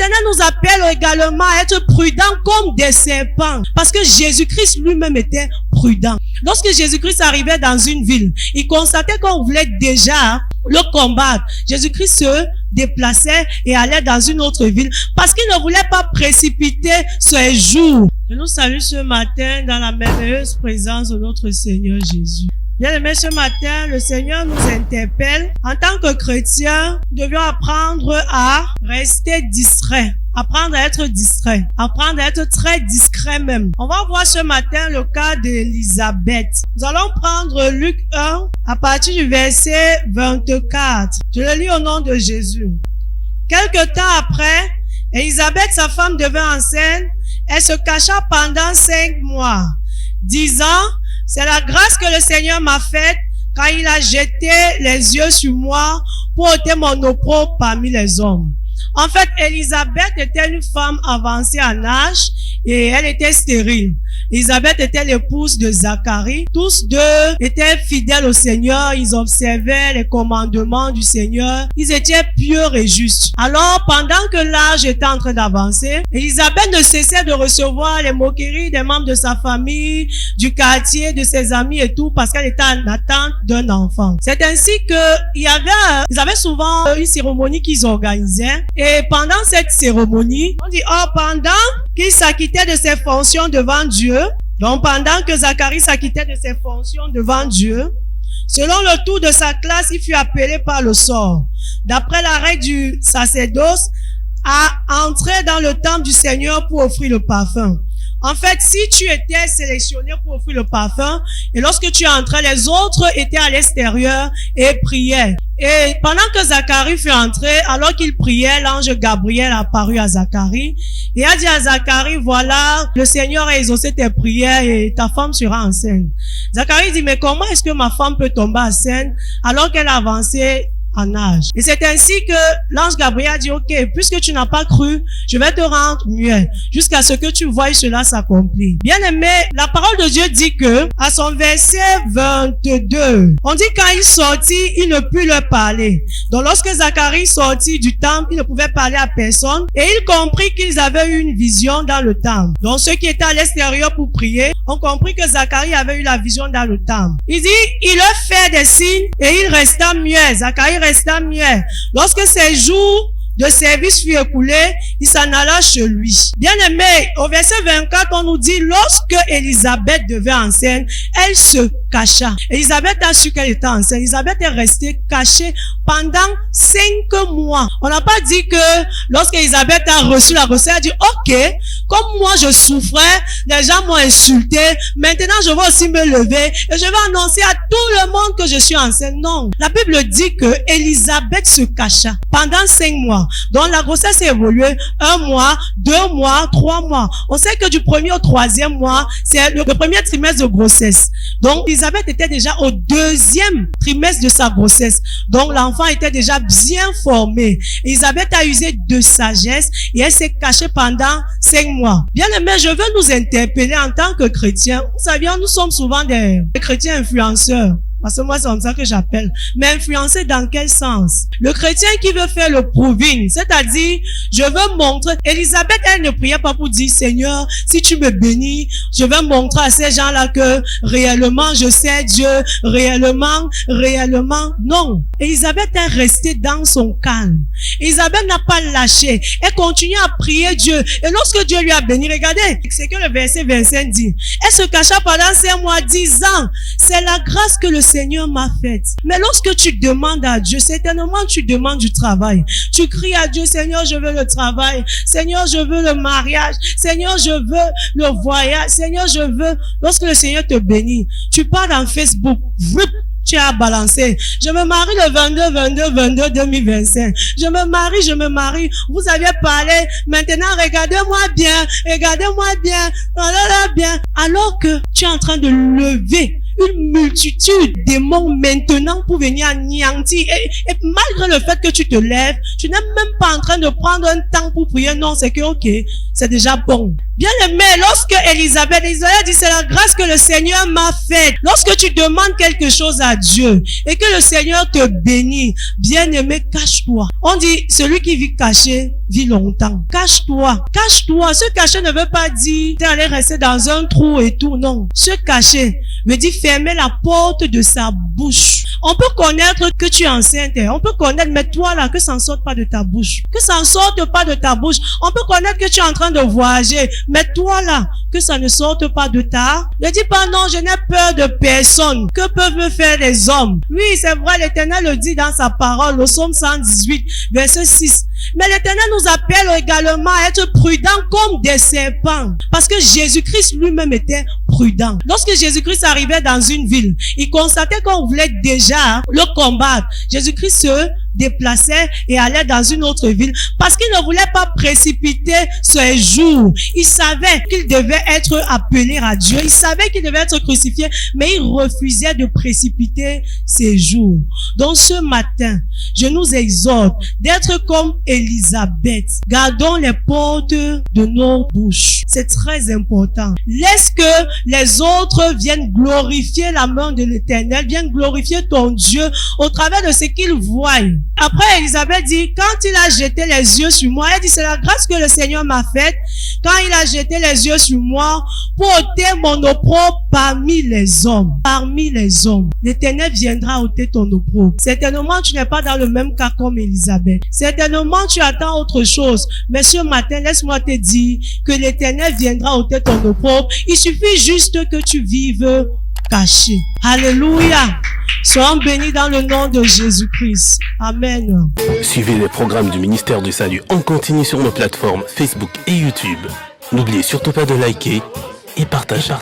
l'Éternel nous appelle également à être prudents comme des serpents. Parce que Jésus-Christ lui-même était prudent. Lorsque Jésus-Christ arrivait dans une ville, il constatait qu'on voulait déjà le combattre. Jésus-Christ se déplaçait et allait dans une autre ville parce qu'il ne voulait pas précipiter ses jours. Je nous salue ce matin dans la merveilleuse présence de notre Seigneur Jésus. Bien-aimés, ce matin, le Seigneur nous interpelle. En tant que chrétiens, nous devions apprendre à rester distraits. Apprendre à être distrait. Apprendre à être très discret même. On va voir ce matin le cas d'Élisabeth. Nous allons prendre Luc 1 à partir du verset 24. Je le lis au nom de Jésus. Quelque temps après, Élisabeth, sa femme, devint enceinte. Elle se cacha pendant 5 mois, disant, c'est la grâce que le Seigneur m'a faite quand il a jeté les yeux sur moi pour ôter mon opprobre parmi les hommes. En fait, Élisabeth était une femme avancée en âge et elle était stérile. Élisabeth était l'épouse de Zacharie. Tous deux étaient fidèles au Seigneur. Ils observaient les commandements du Seigneur. Ils étaient pieux et justes. Alors, pendant que l'âge était en train d'avancer, Élisabeth ne cessait de recevoir les moqueries des membres de sa famille, du quartier, de ses amis et tout, parce qu'elle était en attente d'un enfant. C'est ainsi que ils avaient souvent une cérémonie qu'ils organisaient. Et pendant cette cérémonie, on dit, pendant qu'il s'acquittait de ses fonctions devant Dieu, donc pendant que Zacharie s'acquittait de ses fonctions devant Dieu, selon le tour de sa classe, il fut appelé par le sort, d'après la règle du sacerdoce, à entrer dans le temple du Seigneur pour offrir le parfum. En fait, si tu étais sélectionné pour offrir le parfum, et lorsque tu entrais, les autres étaient à l'extérieur et priaient. Et pendant que Zacharie fut entré, alors qu'il priait, l'ange Gabriel apparut à Zacharie et a dit à Zacharie, voilà, le Seigneur a exaucé tes prières et ta femme sera enceinte. Zacharie dit, mais comment est-ce que ma femme peut tomber enceinte alors qu'elle a avancé en âge? Et c'est ainsi que l'ange Gabriel a dit, ok, puisque tu n'as pas cru, je vais te rendre muet jusqu'à ce que tu voies cela s'accomplir. Bien aimé, la parole de Dieu dit que, à son verset 22, on dit quand il sortit, il ne put leur parler. Donc lorsque Zacharie sortit du temple, il ne pouvait parler à personne et il comprit qu'ils avaient eu une vision dans le temple. Donc ceux qui étaient à l'extérieur pour prier ont compris que Zacharie avait eu la vision dans le temple. Il dit, il leur fait des signes et il resta muet. Zacharie resta muet. Lorsque ses jours de service fut écoulé, il s'en alla chez lui. Bien aimé, au verset 24, on nous dit, lorsque Élisabeth devait enceinte, elle se cacha. Élisabeth a su qu'elle était enceinte. Élisabeth est restée cachée pendant 5 mois. On n'a pas dit que lorsque Élisabeth a reçu la grossesse, elle a dit, ok, comme moi je souffrais, les gens m'ont insulté, maintenant je vais aussi me lever et je vais annoncer à tout le monde que je suis enceinte. Non. La Bible dit que Élisabeth se cacha pendant 5 mois. Donc la grossesse a évolué 1 mois, 2 mois, 3 mois. On sait que du 1er au 3e mois, c'est le premier trimestre de grossesse. Donc Élisabeth était déjà au 2e trimestre de sa grossesse. Donc l'enfant était déjà bien formé. Élisabeth a usé de sagesse et elle s'est cachée pendant 5 mois. Bien aimé, je veux nous interpeller en tant que chrétiens. Vous savez, nous sommes souvent des chrétiens influenceurs. Parce que moi, c'est comme ça que j'appelle. Mais influencer dans quel sens? Le chrétien qui veut faire le proving, c'est-à-dire, je veux montrer. Élisabeth, elle ne priait pas pour dire, Seigneur, si tu me bénis, je vais montrer à ces gens-là que réellement, je sais Dieu, réellement. Non. Élisabeth est restée dans son calme. Élisabeth n'a pas lâché. Elle continue à prier Dieu. Et lorsque Dieu lui a béni, regardez, c'est que le verset 25 dit. Elle se cacha pendant 5 mois, 10 ans. C'est la grâce que le Seigneur m'a faite. Mais lorsque tu demandes à Dieu, certainement tu demandes du travail. Tu cries à Dieu, Seigneur, je veux le travail. Seigneur, je veux le mariage. Seigneur, je veux le voyage. Seigneur, je veux. Lorsque le Seigneur te bénit, tu pars dans Facebook. Tu as balancé. Je me marie le 22 2025. Je me marie. Vous aviez parlé. Maintenant, regardez-moi bien. Bien. Alors que tu es en train de lever une multitude de démons maintenant pour venir anéantir. Et malgré le fait que tu te lèves, tu n'es même pas en train de prendre un temps pour prier. Non, c'est que, ok, c'est déjà bon. Bien aimé, lorsque Élisabeth dit, c'est la grâce que le Seigneur m'a faite. Lorsque tu demandes quelque chose à Dieu et que le Seigneur te bénit, bien aimé, cache-toi. On dit, celui qui vit caché vis longtemps. Cache-toi. Cache-toi. Se cacher ne veut pas dire t'es allé rester dans un trou et tout. Non. Se cacher veut dire fermer la porte de sa bouche. On peut connaître que tu es enceinte. On peut connaître, mais toi là, que ça ne sorte pas de ta bouche. Que ça ne sorte pas de ta bouche. On peut connaître que tu es en train de voyager. Mais toi là, que ça ne sorte pas de ta... Ne dis pas non, je n'ai peur de personne. Que peuvent me faire les hommes? Oui, c'est vrai, l'Éternel le dit dans sa parole, au psaume 118, verset 6. Mais l'Éternel nous appelle également à être prudents comme des serpents. Parce que Jésus-Christ lui-même était prudent. Lorsque Jésus-Christ arrivait dans une ville, il constatait qu'on voulait déjà le combattre. Jésus-Christ se déplaçait et allait dans une autre ville parce qu'il ne voulait pas précipiter ce jour. Il savait qu'il devait être appelé à Dieu. Il savait qu'il devait être crucifié, mais il refusait de précipiter ces jours. Donc ce matin, je nous exhorte d'être comme Élisabeth. Gardons les portes de nos bouches. C'est très important. Laisse que les autres viennent glorifier la main de l'Éternel, viennent glorifier ton Dieu au travers de ce qu'ils voient. Après, Élisabeth dit, quand il a jeté les yeux sur moi, elle dit, c'est la grâce que le Seigneur m'a faite, quand il a jeté les yeux sur moi, pour ôter mon opprobre parmi les hommes. Parmi les hommes. L'Éternel viendra ôter ton opprobre. Certainement, tu n'es pas dans le même cas comme Élisabeth. Certainement, tu attends autre chose. Mais ce matin, laisse-moi te dire que l'Éternel viendra ôter ton opprobre. Il suffit juste que tu vives caché. Alléluia. Soyons bénis dans le nom de Jésus-Christ. Amen. Suivez les programmes du ministère du Salut en continu sur nos plateformes Facebook et YouTube. N'oubliez surtout pas de liker et partager.